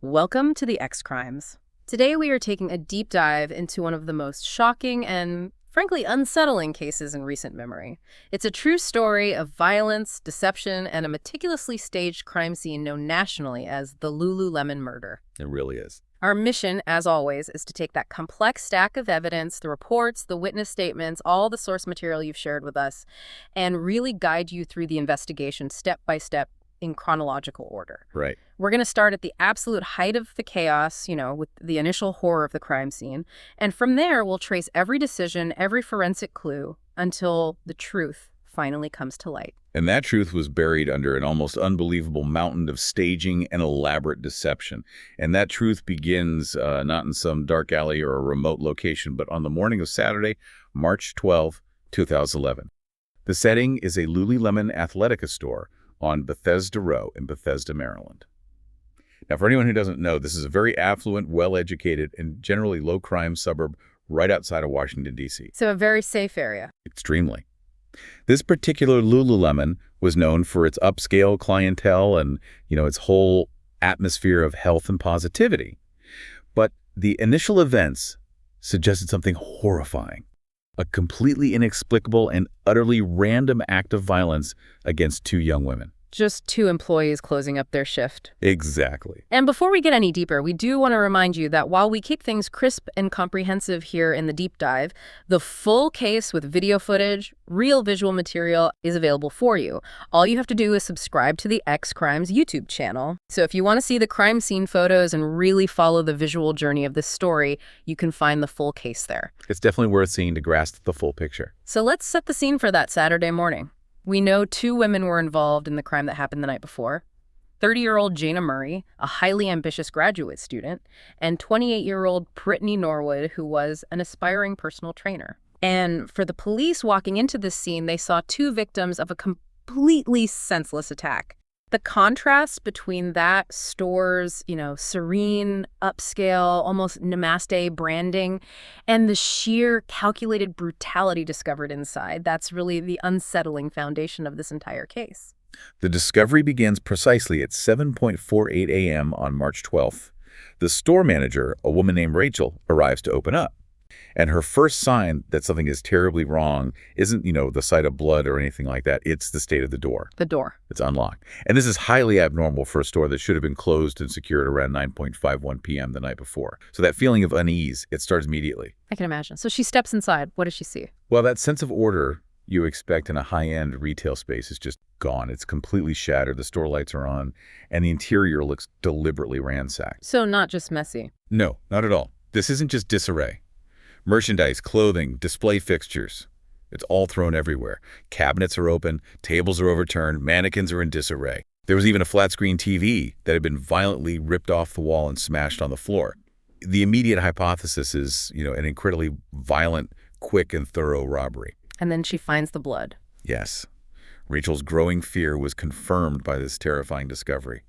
Welcome to the X Crimes. Today we are taking a deep dive into one of the most shocking and, frankly, unsettling cases in recent memory. It's a true story of violence, deception, and a meticulously staged crime scene known nationally as the Lululemon murder. It really is. Our mission, as always, is to take that complex stack of evidence, the reports, the witness statements, all the source material you've shared with us, and really guide you through the investigation step by step in chronological order. Right. We're going to start at the absolute height of the chaos, with the initial horror of the crime scene. And from there, we'll trace every decision, every forensic clue, until the truth finally comes to light. And that truth was buried under an almost unbelievable mountain of staging and elaborate deception. And that truth begins not in some dark alley or a remote location, but on the morning of Saturday, March 12, 2011. The setting is a Lululemon Athletica store on Bethesda Row in Bethesda, Maryland. Now, for anyone who doesn't know, this is a very affluent, well-educated, and generally low-crime suburb right outside of Washington, D.C. So a very safe area. Extremely. This particular Lululemon was known for its upscale clientele and, its whole atmosphere of health and positivity. But the initial events suggested something horrifying. A completely inexplicable and utterly random act of violence against two young women. Just two employees closing up their shift. Exactly. And before we get any deeper, we do want to remind you that while we keep things crisp and comprehensive here in the deep dive, the full case with video footage, real visual material is available for you. All you have to do is subscribe to the X Crimes YouTube channel. So if you want to see the crime scene photos and really follow the visual journey of this story, you can find the full case there. It's definitely worth seeing to grasp the full picture. So let's set the scene for that Saturday morning. We know two women were involved in the crime that happened the night before. 30-year-old Jana Murray, a highly ambitious graduate student, and 28-year-old Brittany Norwood, who was an aspiring personal trainer. And for the police walking into this scene, they saw two victims of a completely senseless attack. The contrast between that store's, serene, upscale, almost namaste branding, and the sheer calculated brutality discovered inside, that's really the unsettling foundation of this entire case. The discovery begins precisely at 7:48 a.m. on March 12th. The store manager, a woman named Rachel, arrives to open up. And her first sign that something is terribly wrong isn't, the sight of blood or anything like that. It's the state of the door. The door. It's unlocked. And this is highly abnormal for a store that should have been closed and secured around 9:51 p.m. the night before. So that feeling of unease, it starts immediately. I can imagine. So she steps inside. What does she see? Well, that sense of order you expect in a high-end retail space is just gone. It's completely shattered. The store lights are on, and the interior looks deliberately ransacked. So not just messy. No, not at all. This isn't just disarray. Merchandise, clothing, display fixtures. It's all thrown everywhere. Cabinets are open, tables are overturned, mannequins are in disarray. There was even a flat-screen TV that had been violently ripped off the wall and smashed on the floor. The immediate hypothesis is, an incredibly violent, quick, and thorough robbery. And then she finds the blood. Yes. Rachel's growing fear was confirmed by this terrifying discovery.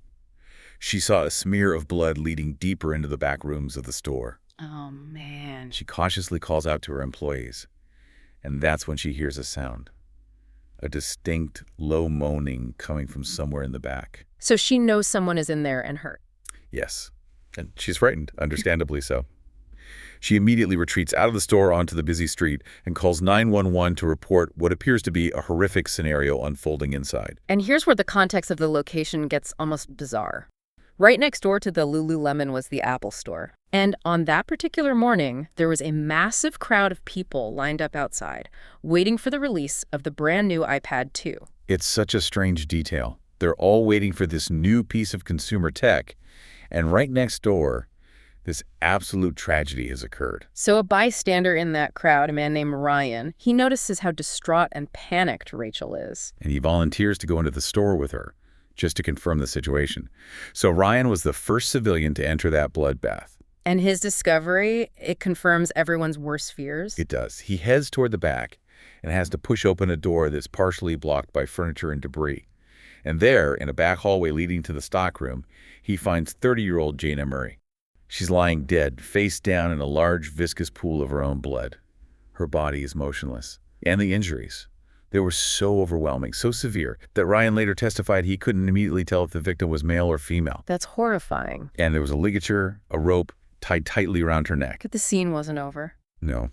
She saw a smear of blood leading deeper into the back rooms of the store. Oh, man. She cautiously calls out to her employees, and that's when she hears a sound. A distinct, low moaning coming from somewhere in the back. So she knows someone is in there and hurt. Yes, and she's frightened, understandably so. She immediately retreats out of the store onto the busy street and calls 911 to report what appears to be a horrific scenario unfolding inside. And here's where the context of the location gets almost bizarre. Right next door to the Lululemon was the Apple store. And on that particular morning, there was a massive crowd of people lined up outside, waiting for the release of the brand new iPad 2. It's such a strange detail. They're all waiting for this new piece of consumer tech, and right next door, this absolute tragedy has occurred. So a bystander in that crowd, a man named Ryan, he notices how distraught and panicked Rachel is. And he volunteers to go into the store with her, just to confirm the situation. So Ryan was the first civilian to enter that bloodbath. And his discovery, it confirms everyone's worst fears. It does. He heads toward the back and has to push open a door that's partially blocked by furniture and debris. And there, in a back hallway leading to the stockroom, he finds 30-year-old Jana Murray. She's lying dead, face down in a large, viscous pool of her own blood. Her body is motionless. And the injuries. They were so overwhelming, so severe, that Ryan later testified he couldn't immediately tell if the victim was male or female. That's horrifying. And there was a ligature, a rope, tied tightly around her neck. But the scene wasn't over. No.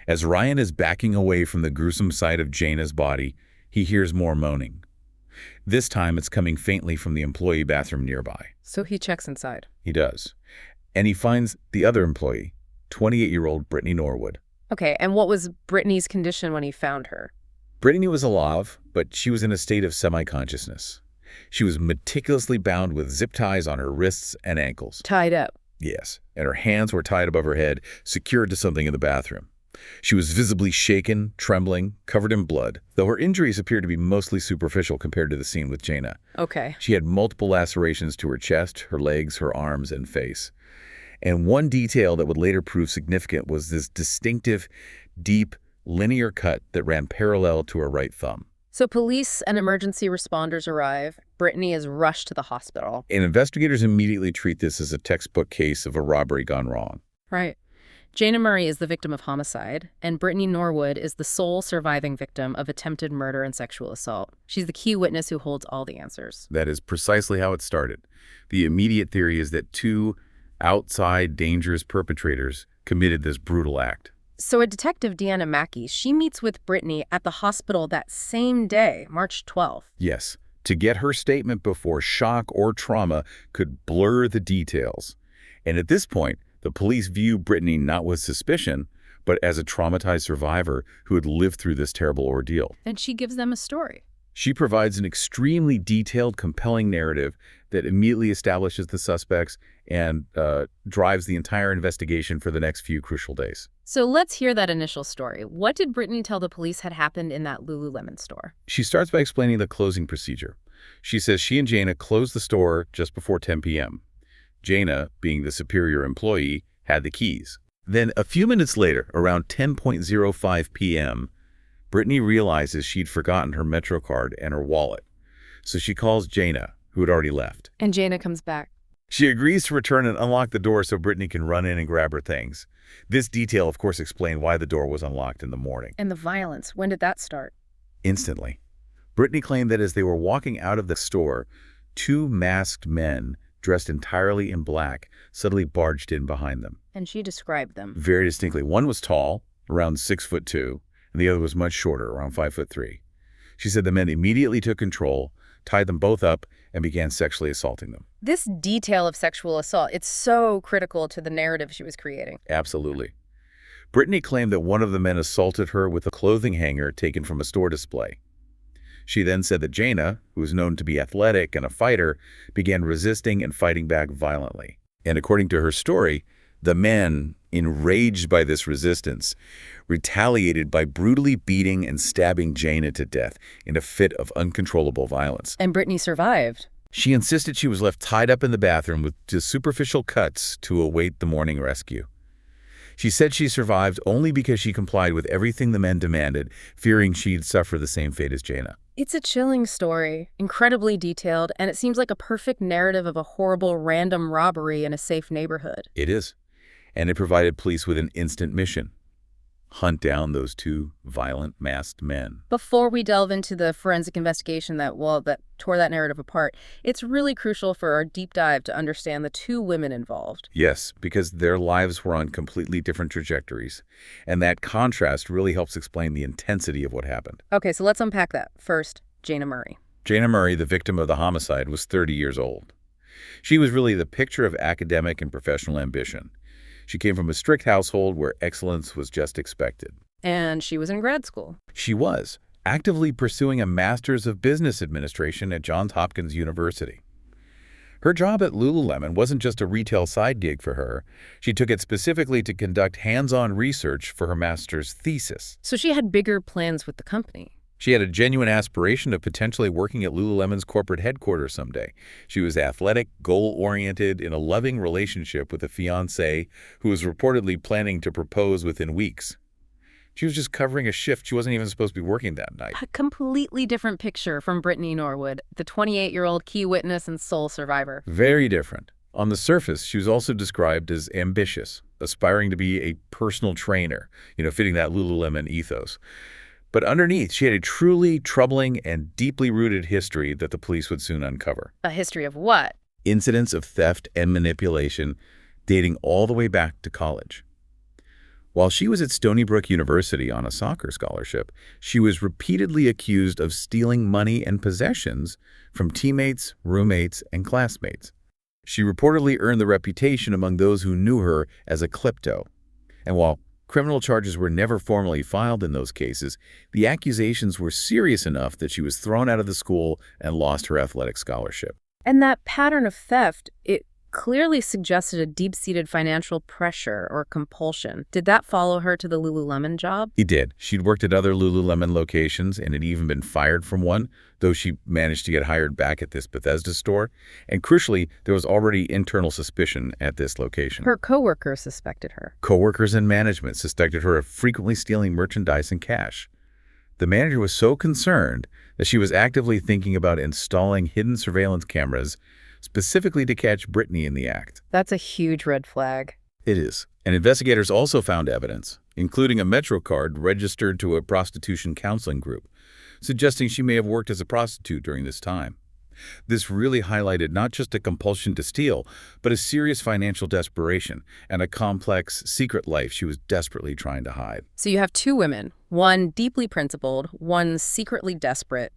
As Ryan is backing away from the gruesome sight of Jana's body, he hears more moaning. This time it's coming faintly from the employee bathroom nearby. So he checks inside. He does. And he finds the other employee, 28-year-old Brittany Norwood. Okay, and what was Brittany's condition when he found her? Brittany was alive, but she was in a state of semi-consciousness. She was meticulously bound with zip ties on her wrists and ankles. Tied up. Yes, and her hands were tied above her head, secured to something in the bathroom. She was visibly shaken, trembling, covered in blood, though her injuries appeared to be mostly superficial compared to the scene with Jana. Okay. She had multiple lacerations to her chest, her legs, her arms, and face. And one detail that would later prove significant was this distinctive, deep, linear cut that ran parallel to her right thumb. So police and emergency responders arrive. Brittany is rushed to the hospital. And investigators immediately treat this as a textbook case of a robbery gone wrong. Right. Jana Murray is the victim of homicide, and Brittany Norwood is the sole surviving victim of attempted murder and sexual assault. She's the key witness who holds all the answers. That is precisely how it started. The immediate theory is that two outside, dangerous perpetrators committed this brutal act. So a detective, Deanna Mackey, she meets with Brittany at the hospital that same day, March 12th. Yes, to get her statement before shock or trauma could blur the details. And at this point, the police view Brittany not with suspicion, but as a traumatized survivor who had lived through this terrible ordeal. And she gives them a story. She provides an extremely detailed, compelling narrative that immediately establishes the suspects and drives the entire investigation for the next few crucial days. So let's hear that initial story. What did Brittany tell the police had happened in that Lululemon store? She starts by explaining the closing procedure. She says she and Jana closed the store just before 10 p.m. Jana, being the superior employee, had the keys. Then a few minutes later, around 10:05 p.m., Brittany realizes she'd forgotten her Metro card and her wallet. So she calls Jana, who had already left. And Jana comes back. She agrees to return and unlock the door so Brittany can run in and grab her things. This detail, of course, explained why the door was unlocked in the morning. And the violence, when did that start? Instantly. Brittany claimed that as they were walking out of the store, two masked men dressed entirely in black suddenly barged in behind them. And she described them. Very distinctly. One was tall, around 6'2", and the other was much shorter, around 5'3". She said the men immediately took control, tied them both up, and began sexually assaulting them. This detail of sexual assault, it's so critical to the narrative she was creating. Absolutely. Brittany claimed that one of the men assaulted her with a clothing hanger taken from a store display. She then said that Jana, who was known to be athletic and a fighter, began resisting and fighting back violently. And according to her story, the men, enraged by this resistance, retaliated by brutally beating and stabbing Jana to death in a fit of uncontrollable violence. And Brittany survived. She insisted she was left tied up in the bathroom with just superficial cuts to await the morning rescue. She said she survived only because she complied with everything the men demanded, fearing she'd suffer the same fate as Jana. It's a chilling story, incredibly detailed, and it seems like a perfect narrative of a horrible random robbery in a safe neighborhood. It is. And it provided police with an instant mission: hunt down those two violent masked men. Before we delve into the forensic investigation that tore that narrative apart, it's really crucial for our deep dive to understand the two women involved. Yes, because their lives were on completely different trajectories, and that contrast really helps explain the intensity of what happened. Okay, so let's unpack that. First, Jana Murray. Jana Murray, the victim of the homicide, was 30 years old. She was really the picture of academic and professional ambition. She came from a strict household where excellence was just expected. And she was in grad school. She was actively pursuing a master's of business administration at Johns Hopkins University. Her job at Lululemon wasn't just a retail side gig for her. She took it specifically to conduct hands-on research for her master's thesis. So she had bigger plans with the company. She had a genuine aspiration of potentially working at Lululemon's corporate headquarters someday. She was athletic, goal-oriented, in a loving relationship with a fiancé who was reportedly planning to propose within weeks. She was just covering a shift she wasn't even supposed to be working that night. A completely different picture from Brittany Norwood, the 28-year-old key witness and sole survivor. Very different. On the surface, she was also described as ambitious, aspiring to be a personal trainer, fitting that Lululemon ethos. But underneath, she had a truly troubling and deeply rooted history that the police would soon uncover. A history of what? Incidents of theft and manipulation dating all the way back to college. While she was at Stony Brook University on a soccer scholarship, she was repeatedly accused of stealing money and possessions from teammates, roommates, and classmates. She reportedly earned the reputation among those who knew her as a klepto. And while criminal charges were never formally filed in those cases, the accusations were serious enough that she was thrown out of the school and lost her athletic scholarship. And that pattern of theft, it clearly suggested a deep-seated financial pressure or compulsion. Did that follow her to the Lululemon job? It did. She'd worked at other Lululemon locations and had even been fired from one, though she managed to get hired back at this Bethesda store. And crucially, there was already internal suspicion at this location. Her coworkers suspected her. Coworkers and management suspected her of frequently stealing merchandise and cash. The manager was so concerned that she was actively thinking about installing hidden surveillance cameras specifically to catch Brittany in the act. That's a huge red flag. It is. And investigators also found evidence, including a Metro card registered to a prostitution counseling group, suggesting she may have worked as a prostitute during this time. This really highlighted not just a compulsion to steal, but a serious financial desperation and a complex, secret life she was desperately trying to hide. So you have two women, one deeply principled, one secretly desperate,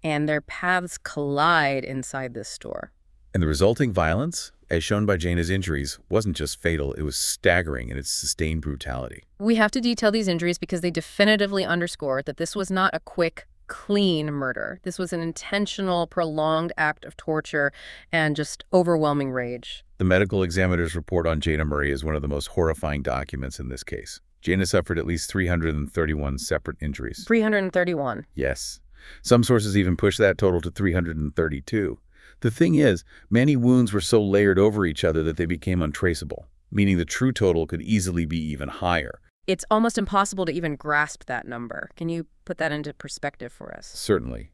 and their paths collide inside this store. And the resulting violence, as shown by Jana's injuries, wasn't just fatal, it was staggering in its sustained brutality. We have to detail these injuries because they definitively underscore that this was not a quick, clean murder. This was an intentional, prolonged act of torture and just overwhelming rage. The medical examiner's report on Jana Murray is one of the most horrifying documents in this case. Jana suffered at least 331 separate injuries. 331. Yes. Some sources even push that total to 332. The thing is, many wounds were so layered over each other that they became untraceable, meaning the true total could easily be even higher. It's almost impossible to even grasp that number. Can you put that into perspective for us? Certainly.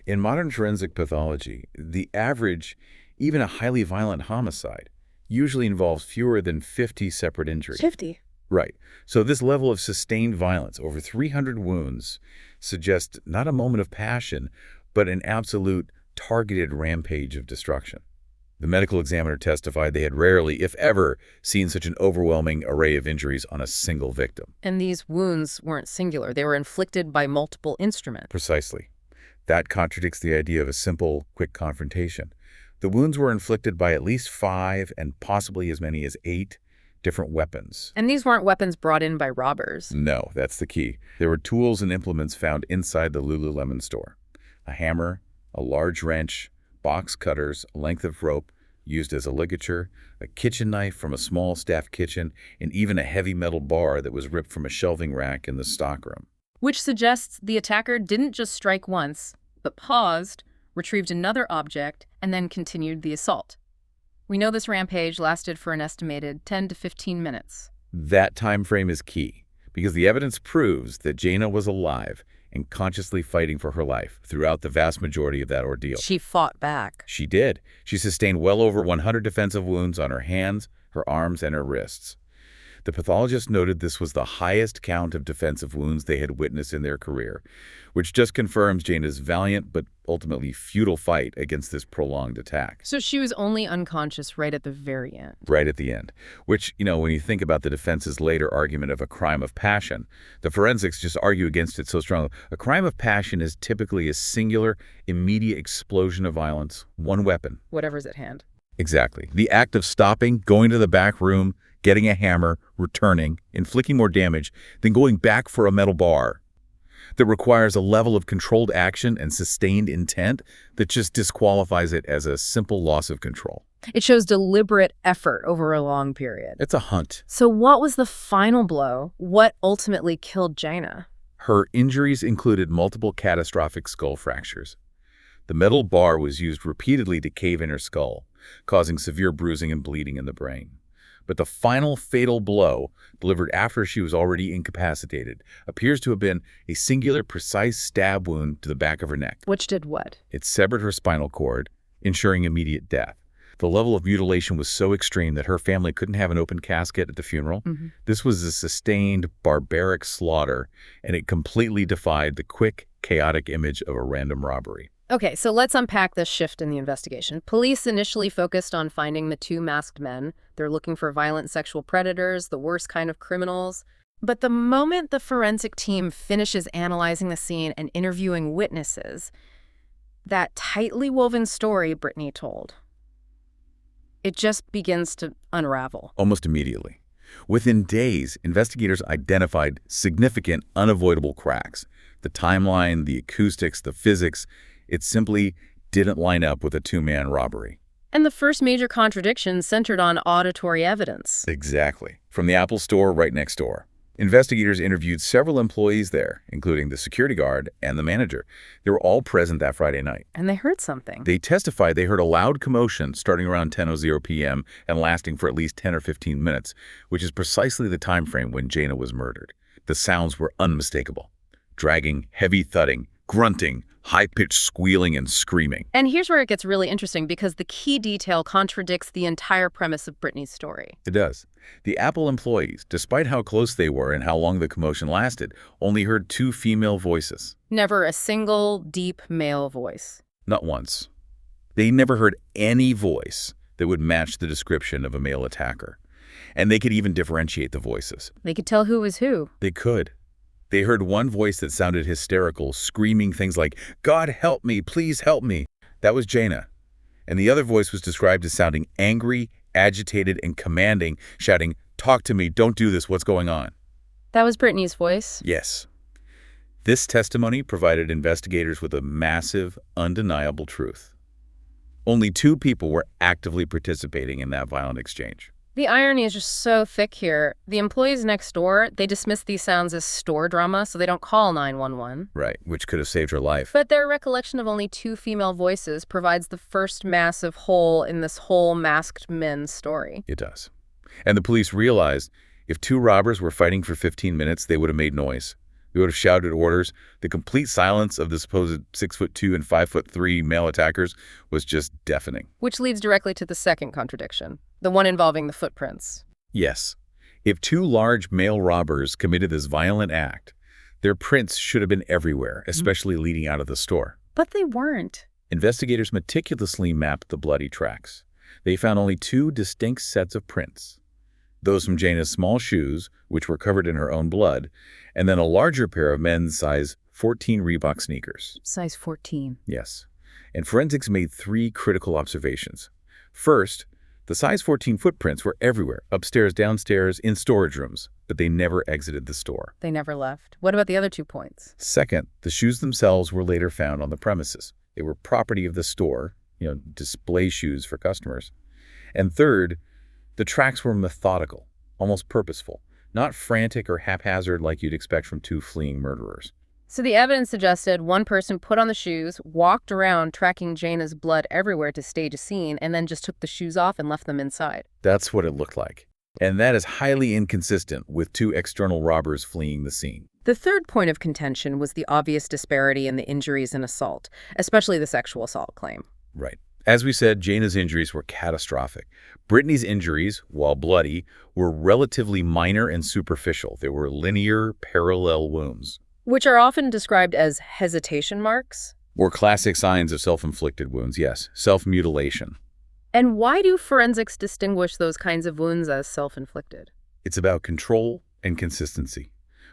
In modern forensic pathology, the average, even a highly violent homicide, usually involves fewer than 50 separate injuries. 50? Right. So this level of sustained violence, over 300 wounds, suggests not a moment of passion, but an absolute targeted rampage of destruction. The medical examiner testified they had rarely, if ever, seen such an overwhelming array of injuries on a single victim. And these wounds weren't singular. They were inflicted by multiple instruments. Precisely. That contradicts the idea of a simple, quick confrontation. The wounds were inflicted by at least 5 and possibly as many as 8 different weapons. And these weren't weapons brought in by robbers. No, that's the key. There were tools and implements found inside the Lululemon store. A hammer, a large wrench, box cutters, a length of rope used as a ligature, a kitchen knife from a small staff kitchen, and even a heavy metal bar that was ripped from a shelving rack in the stockroom. Which suggests the attacker didn't just strike once, but paused, retrieved another object, and then continued the assault. We know this rampage lasted for an estimated 10 to 15 minutes. That time frame is key, because the evidence proves that Jana was alive and consciously fighting for her life throughout the vast majority of that ordeal. She fought back. She did. She sustained well over 100 defensive wounds on her hands, her arms, and her wrists. The pathologist noted this was the highest count of defensive wounds they had witnessed in their career, which just confirms Jana's valiant but ultimately futile fight against this prolonged attack. So she was only unconscious right at the very end. Right at the end, which, when you think about the defense's later argument of a crime of passion, the forensics just argue against it so strongly. A crime of passion is typically a singular, immediate explosion of violence, one weapon. Whatever's at hand. Exactly. The act of stopping, going to the back room, getting a hammer, returning, inflicting more damage, then going back for a metal bar that requires a level of controlled action and sustained intent that just disqualifies it as a simple loss of control. It shows deliberate effort over a long period. It's a hunt. So what was the final blow? What ultimately killed Jana? Her injuries included multiple catastrophic skull fractures. The metal bar was used repeatedly to cave in her skull, causing severe bruising and bleeding in the brain. But the final fatal blow, delivered after she was already incapacitated, appears to have been a singular, precise stab wound to the back of her neck. Which did what? It severed her spinal cord, ensuring immediate death. The level of mutilation was so extreme that her family couldn't have an open casket at the funeral. This was a sustained, barbaric slaughter, and it completely defied the quick, chaotic image of a random robbery. Okay, so let's unpack this shift in the investigation. Police initially focused on finding the two masked men. They're looking for violent sexual predators, the worst kind of criminals. But the moment the forensic team finishes analyzing the scene and interviewing witnesses, that tightly woven story Brittany told, it just begins to unravel. Almost immediately. Within days, investigators identified significant, unavoidable cracks. The timeline, the acoustics, the physics, it simply didn't line up with a two-man robbery. And the first major contradiction centered on auditory evidence. Exactly. From the Apple store right next door. Investigators interviewed several employees there, including the security guard and the manager. They were all present that Friday night. And they heard something. They testified they heard a loud commotion starting around 10:00 p.m. and lasting for at least 10 or 15 minutes, which is precisely the time frame when Jana was murdered. The sounds were unmistakable. Dragging, heavy thudding, grunting, high-pitched squealing and screaming. And here's where it gets really interesting, because the key detail contradicts the entire premise of Brittany's story. It does. The Apple employees, despite how close they were and how long the commotion lasted, only heard two female voices. Never a single deep male voice. Not once. They never heard any voice that would match the description of a male attacker. And they could even differentiate the voices. They could tell who was who. They could. They heard one voice that sounded hysterical, screaming things like, "God help me, please help me." That was Jana. And the other voice was described as sounding angry, agitated, and commanding, shouting, "Talk to me, don't do this, what's going on?" That was Brittany's voice? Yes. This testimony provided investigators with a massive, undeniable truth. Only two people were actively participating in that violent exchange. The irony is just so thick here. The employees next door, they dismiss these sounds as store drama, so they don't call 911. Right, which could have saved her life. But their recollection of only two female voices provides the first massive hole in this whole masked men story. It does. And the police realized if two robbers were fighting for 15 minutes, they would have made noise. They would have shouted orders. The complete silence of the supposed 6'2" and 5'3" male attackers was just deafening. Which leads directly to the second contradiction, the one involving the footprints. Yes. If two large male robbers committed this violent act, their prints should have been everywhere, especially leading out of the store. But they weren't. Investigators meticulously mapped the bloody tracks. They found only two distinct sets of prints. Those from Jana's small shoes, which were covered in her own blood, and then a larger pair of men's size 14 Reebok sneakers. Size 14. Yes. And forensics made three critical observations. First, the size 14 footprints were everywhere, upstairs, downstairs, in storage rooms, but they never exited the store. They never left. What about the other 2 points? Second, the shoes themselves were later found on the premises. They were property of the store, display shoes for customers. And third, the tracks were methodical, almost purposeful, not frantic or haphazard like you'd expect from two fleeing murderers. So the evidence suggested one person put on the shoes, walked around tracking Jana's blood everywhere to stage a scene, and then just took the shoes off and left them inside. That's what it looked like. And that is highly inconsistent with two external robbers fleeing the scene. The third point of contention was the obvious disparity in the injuries and assault, especially the sexual assault claim. Right. As we said, Jana's injuries were catastrophic. Brittany's injuries, while bloody, were relatively minor and superficial. They were linear, parallel wounds. Which are often described as hesitation marks. Or classic signs of self-inflicted wounds, yes. Self-mutilation. And why do forensics distinguish those kinds of wounds as self-inflicted? It's about control and consistency.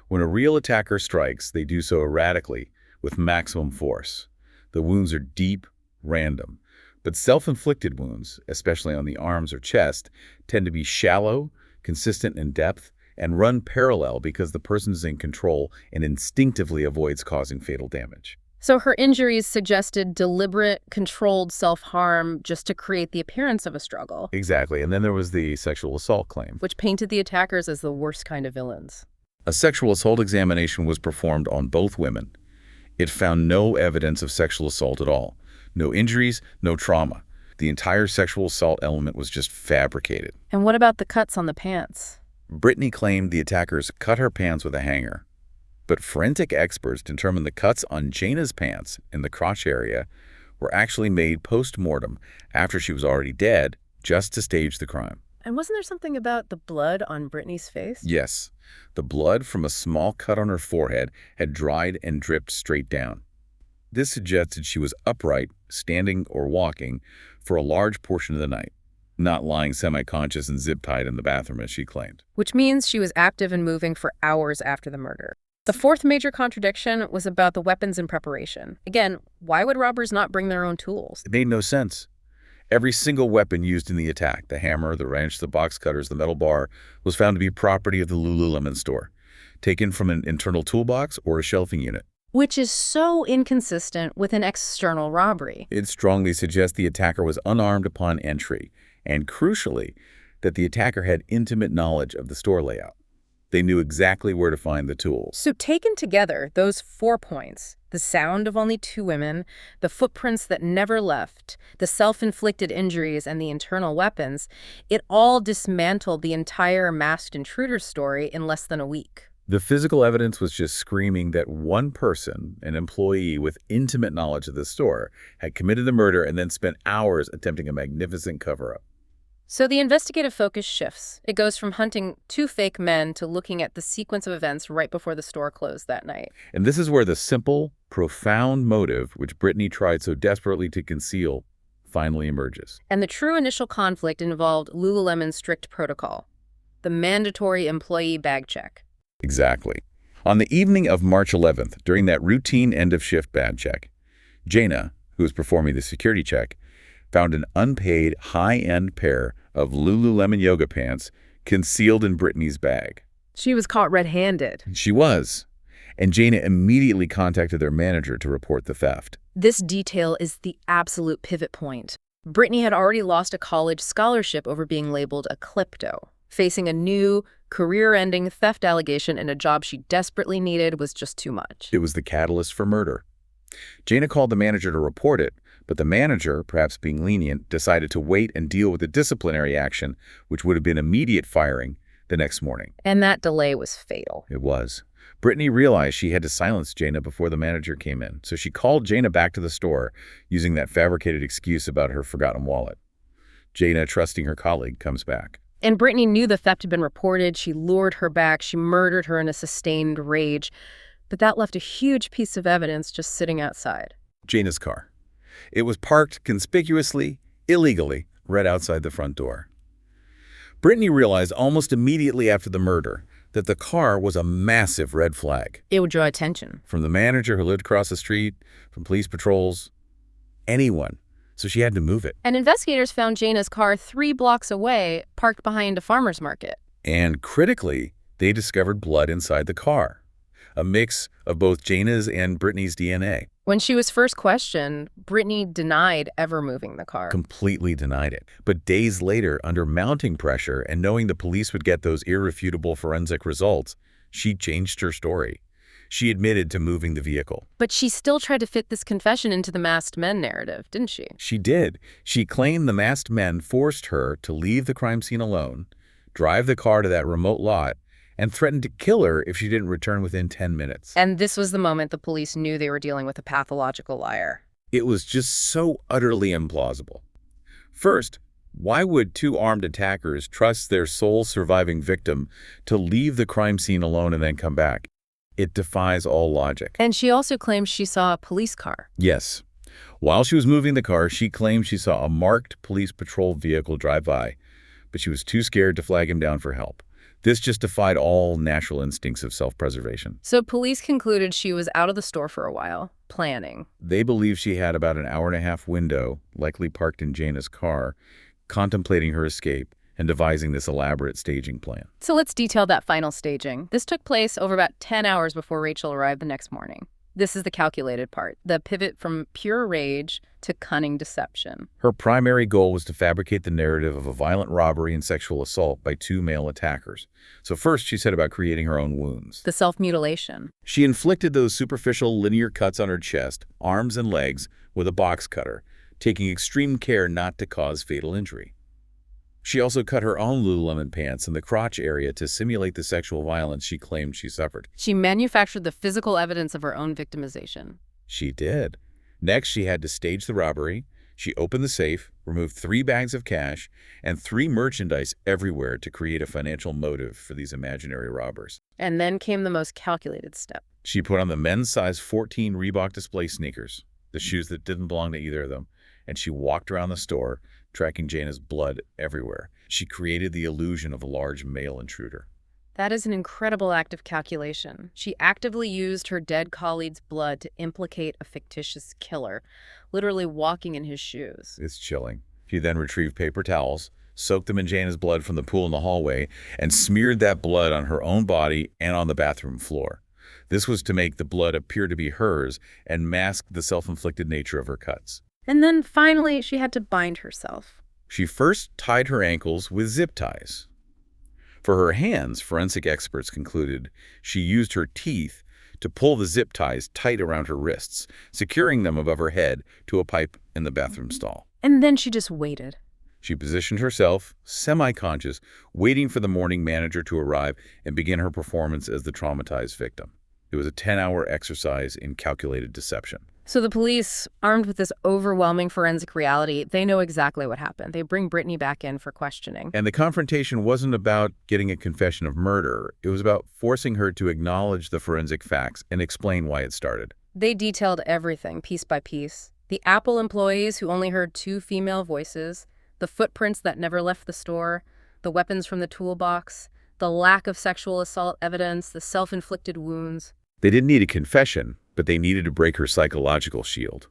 When a real attacker strikes, they do so erratically, with maximum force. The wounds are deep, random. But self-inflicted wounds, especially on the arms or chest, tend to be shallow, consistent in depth, and run parallel because the person is in control and instinctively avoids causing fatal damage. So her injuries suggested deliberate, controlled self-harm just to create the appearance of a struggle. Exactly. And then there was the sexual assault claim, which painted the attackers as the worst kind of villains. A sexual assault examination was performed on both women. It found no evidence of sexual assault at all. No injuries, no trauma. The entire sexual assault element was just fabricated. And what about the cuts on the pants? Brittany claimed the attackers cut her pants with a hanger. But forensic experts determined the cuts on Jana's pants in the crotch area were actually made post-mortem after she was already dead, just to stage the crime. And wasn't there something about the blood on Brittany's face? Yes, the blood from a small cut on her forehead had dried and dripped straight down. This suggested she was upright, standing or walking, for a large portion of the night, not lying semi-conscious and zip-tied in the bathroom as she claimed. Which means she was active and moving for hours after the murder. The fourth major contradiction was about the weapons in preparation. Again, why would robbers not bring their own tools? It made no sense. Every single weapon used in the attack, the hammer, the wrench, the box cutters, the metal bar, was found to be property of the Lululemon store, taken from an internal toolbox or a shelving unit. Which is so inconsistent with an external robbery. It strongly suggests the attacker was unarmed upon entry, and crucially, that the attacker had intimate knowledge of the store layout. They knew exactly where to find the tools. So taken together, those 4 points, the sound of only 2 women, the footprints that never left, the self-inflicted injuries, and the internal weapons, it all dismantled the entire masked intruder story in less than a week. The physical evidence was just screaming that one person, an employee with intimate knowledge of the store, had committed the murder and then spent hours attempting a magnificent cover-up. So the investigative focus shifts. It goes from hunting 2 fake men to looking at the sequence of events right before the store closed that night. And this is where the simple, profound motive, which Brittany tried so desperately to conceal, finally emerges. And the true initial conflict involved Lululemon's strict protocol, the mandatory employee bag check. Exactly. On the evening of March 11th, during that routine end-of-shift bag check, Jaina, who was performing the security check, found an unpaid, high-end pair of Lululemon yoga pants concealed in Brittany's bag. She was caught red-handed. She was. And Jaina immediately contacted their manager to report the theft. This detail is the absolute pivot point. Brittany had already lost a college scholarship over being labeled a klepto. Facing a new, career-ending theft allegation in a job she desperately needed was just too much. It was the catalyst for murder. Jaina called the manager to report it, but the manager, perhaps being lenient, decided to wait and deal with the disciplinary action, which would have been immediate firing, the next morning. And that delay was fatal. It was. Brittany realized she had to silence Jaina before the manager came in, so she called Jaina back to the store, using that fabricated excuse about her forgotten wallet. Jaina, trusting her colleague, comes back. And Brittany knew the theft had been reported. She lured her back. She murdered her in a sustained rage. But that left a huge piece of evidence just sitting outside. Jaina's car. It was parked conspicuously, illegally, right outside the front door. Brittany realized almost immediately after the murder that the car was a massive red flag. It would draw attention. From the manager who lived across the street, from police patrols, anyone. So she had to move it. And investigators found Jaina's car 3 blocks away, parked behind a farmer's market. And critically, they discovered blood inside the car. A mix of both Jaina's and Brittany's DNA. When she was first questioned, Brittany denied ever moving the car. Completely denied it. But days later, under mounting pressure and knowing the police would get those irrefutable forensic results, she changed her story. She admitted to moving the vehicle. But she still tried to fit this confession into the masked men narrative, didn't she? She did. She claimed the masked men forced her to leave the crime scene alone, drive the car to that remote lot, and threatened to kill her if she didn't return within 10 minutes. And this was the moment the police knew they were dealing with a pathological liar. It was just so utterly implausible. First, why would 2 armed attackers trust their sole surviving victim to leave the crime scene alone and then come back? It defies all logic. And she also claims she saw a police car. Yes. While she was moving the car, she claimed she saw a marked police patrol vehicle drive by, but she was too scared to flag him down for help. This just defied all natural instincts of self-preservation. So police concluded she was out of the store for a while, planning. They believe she had about an hour-and-a-half window, likely parked in Jaina's car, contemplating her escape and devising this elaborate staging plan. So let's detail that final staging. This took place over about 10 hours before Rachel arrived the next morning. This is the calculated part, the pivot from pure rage to cunning deception. Her primary goal was to fabricate the narrative of a violent robbery and sexual assault by 2 male attackers. So first, she said about creating her own wounds. The self-mutilation. She inflicted those superficial linear cuts on her chest, arms, and legs with a box cutter, taking extreme care not to cause fatal injury. She also cut her own Lululemon pants in the crotch area to simulate the sexual violence she claimed she suffered. She manufactured the physical evidence of her own victimization. She did. Next, she had to stage the robbery. She opened the safe, removed 3 bags of cash, and 3 merchandise everywhere to create a financial motive for these imaginary robbers. And then came the most calculated step. She put on the men's size 14 Reebok display sneakers, the shoes that didn't belong to either of them, and she walked around the store, tracking Jana's blood everywhere. She created the illusion of a large male intruder. That is an incredible act of calculation. She actively used her dead colleague's blood to implicate a fictitious killer, literally walking in his shoes. It's chilling. She then retrieved paper towels, soaked them in Jana's blood from the pool in the hallway, and smeared that blood on her own body and on the bathroom floor. This was to make the blood appear to be hers and mask the self-inflicted nature of her cuts. And then finally, she had to bind herself. She first tied her ankles with zip ties. For her hands, forensic experts concluded she used her teeth to pull the zip ties tight around her wrists, securing them above her head to a pipe in the bathroom stall. And then she just waited. She positioned herself, semi-conscious, waiting for the morning manager to arrive and begin her performance as the traumatized victim. It was a 10-hour exercise in calculated deception. So the police, armed with this overwhelming forensic reality, they know exactly what happened. They bring Brittany back in for questioning. And the confrontation wasn't about getting a confession of murder. It was about forcing her to acknowledge the forensic facts and explain why it started. They detailed everything, piece by piece. The Apple employees who only heard 2 female voices, the footprints that never left the store, the weapons from the toolbox, the lack of sexual assault evidence, the self-inflicted wounds. They didn't need a confession, but they needed to break her psychological shield.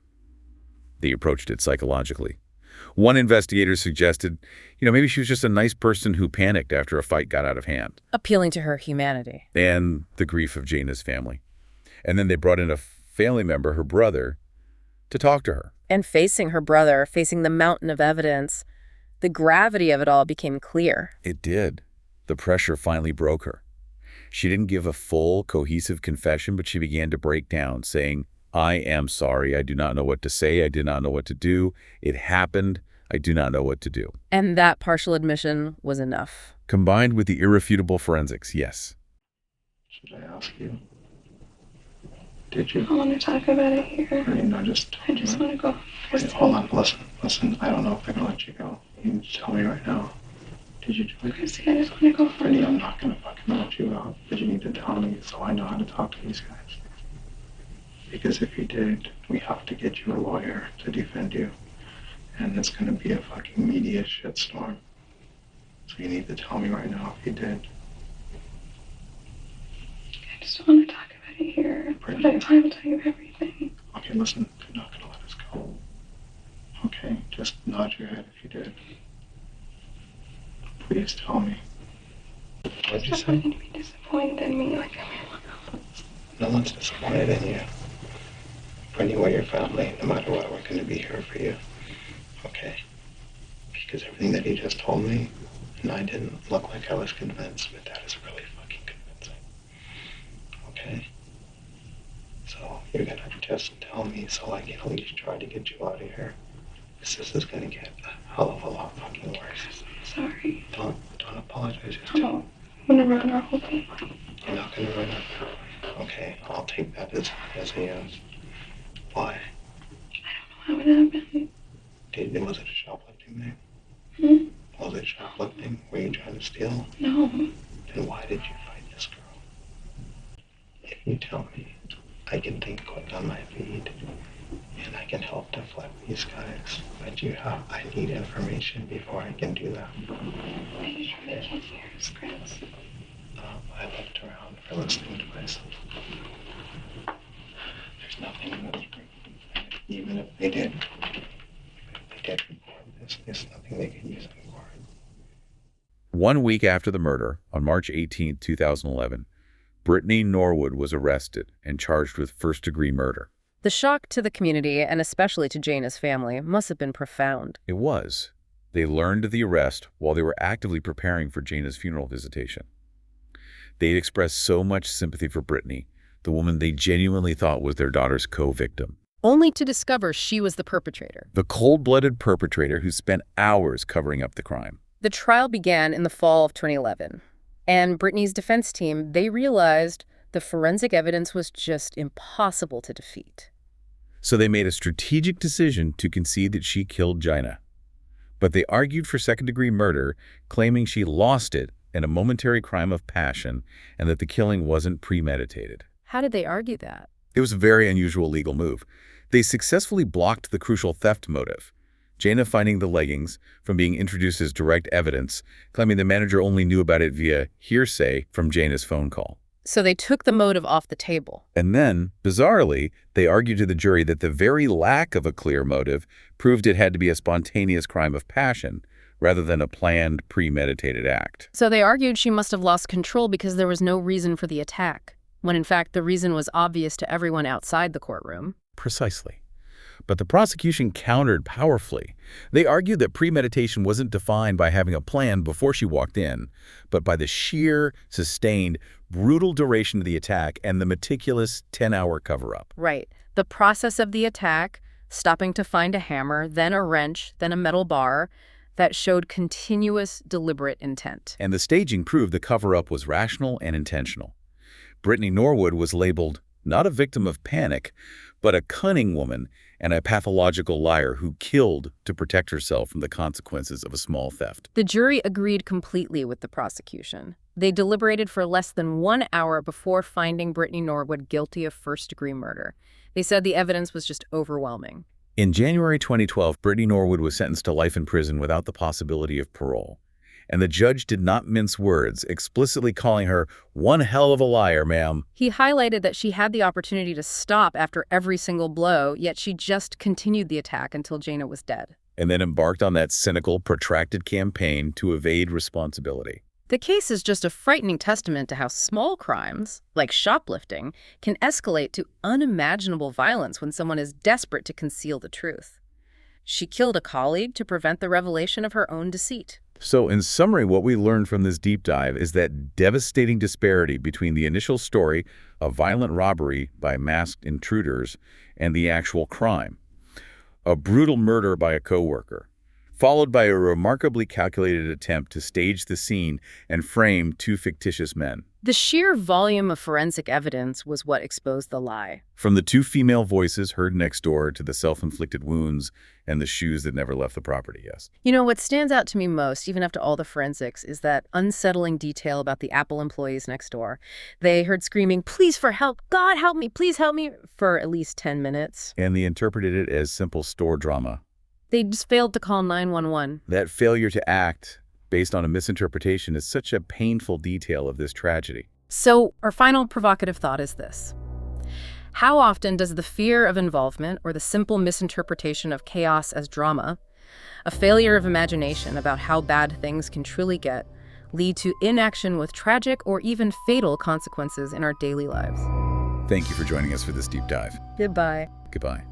They approached it psychologically. One investigator suggested, maybe she was just a nice person who panicked after a fight got out of hand. Appealing to her humanity. And the grief of Jana's family. And then they brought in a family member, her brother, to talk to her. And facing her brother, facing the mountain of evidence, the gravity of it all became clear. It did. The pressure finally broke her. She didn't give a full, cohesive confession, but she began to break down, saying, I am sorry. I do not know what to say. I did not know what to do. It happened. I do not know what to do. And that partial admission was enough. Combined with the irrefutable forensics, yes. Should I ask you? Did you? I want to talk about it here. I I just want to go. Wait, hold on. Listen. I don't know if they're going to let you go. You need to tell me right now. Did you do it? Chrissy, I just want to go. Brittany, I'm not going to fucking let you out. But you need to tell me so I know how to talk to these guys. Because if you did, we have to get you a lawyer to defend you. And it's going to be a fucking media shitstorm. So you need to tell me right now if you did. I just don't want to talk about it here. But I will tell you everything. Okay, listen. You're not going to let us go. Okay, just nod your head if you did. Please tell me. What'd you Stop letting say? me be disappointed in me like everyone else. No one's disappointed in you. Brittany, we're your family. No matter what, we're going to be here for you. Okay? Because everything that you just told me, and I didn't look like I was convinced, but that is really fucking convincing. Okay? So you're going to just tell me so I can at least try to get you out of here. Because this is going to get a hell of a lot fucking worse. I'm sorry. Don't apologize. Just tell me. I'm going to ruin our whole family. You're not going to run it. Okay, I'll take that as a yes. Why? I don't know how it happened. Was it a shoplifting thing? Hmm? Was it shoplifting? Were you trying to steal? No. Then why did you fight this girl? If you tell me, I can think quick on my feet, and I can help deflect these guys. But I need information before I can do that. I just really can't hear his scripts. I looked around for listening devices. There's nothing in those rooms. Even if they did record this, there's nothing they could use it for. 1 week after the murder, on March 18, 2011, Brittany Norwood was arrested and charged with first-degree murder. The shock to the community, and especially to Jana's family, must have been profound. It was. They learned of the arrest while they were actively preparing for Jana's funeral visitation. They'd expressed so much sympathy for Brittany, the woman they genuinely thought was their daughter's co-victim. Only to discover she was the perpetrator. The cold-blooded perpetrator who spent hours covering up the crime. The trial began in the fall of 2011, and Brittany's defense team, they realized the forensic evidence was just impossible to defeat. So they made a strategic decision to concede that she killed Gina. But they argued for second-degree murder, claiming she lost it in a momentary crime of passion and that the killing wasn't premeditated. How did they argue that? It was a very unusual legal move. They successfully blocked the crucial theft motive, Gina finding the leggings, from being introduced as direct evidence, claiming the manager only knew about it via hearsay from Gina's phone call. So they took the motive off the table. And then, bizarrely, they argued to the jury that the very lack of a clear motive proved it had to be a spontaneous crime of passion, rather than a planned, premeditated act. So they argued she must have lost control because there was no reason for the attack, when in fact the reason was obvious to everyone outside the courtroom. Precisely. But the prosecution countered powerfully. They argued that premeditation wasn't defined by having a plan before she walked in, but by the sheer, sustained, brutal duration of the attack and the meticulous 10-hour cover-up. Right. The process of the attack, stopping to find a hammer, then a wrench, then a metal bar, that showed continuous, deliberate intent. And the staging proved the cover-up was rational and intentional. Brittany Norwood was labeled not a victim of panic, but a cunning woman and a pathological liar who killed to protect herself from the consequences of a small theft. The jury agreed completely with the prosecution. They deliberated for less than 1 hour before finding Brittany Norwood guilty of first-degree murder. They said the evidence was just overwhelming. In January 2012, Brittany Norwood was sentenced to life in prison without the possibility of parole. And the judge did not mince words, explicitly calling her one hell of a liar, ma'am. He highlighted that she had the opportunity to stop after every single blow, yet she just continued the attack until Gina was dead. And then embarked on that cynical, protracted campaign to evade responsibility. The case is just a frightening testament to how small crimes, like shoplifting, can escalate to unimaginable violence when someone is desperate to conceal the truth. She killed a colleague to prevent the revelation of her own deceit. So in summary, what we learned from this deep dive is that devastating disparity between the initial story of violent robbery by masked intruders and the actual crime. A brutal murder by a coworker, followed by a remarkably calculated attempt to stage the scene and frame two fictitious men. The sheer volume of forensic evidence was what exposed the lie. From the two female voices heard next door to the self-inflicted wounds and the shoes that never left the property, yes. You know, what stands out to me most, even after all the forensics, is that unsettling detail about the Apple employees next door. They heard screaming, "Please for help! God help me! Please help me!" for at least 10 minutes. And they interpreted it as simple store drama. They just failed to call 911. That failure to act based on a misinterpretation is such a painful detail of this tragedy. So, our final provocative thought is this. How often does the fear of involvement or the simple misinterpretation of chaos as drama, a failure of imagination about how bad things can truly get, lead to inaction with tragic or even fatal consequences in our daily lives? Thank you for joining us for this deep dive. Goodbye. Goodbye.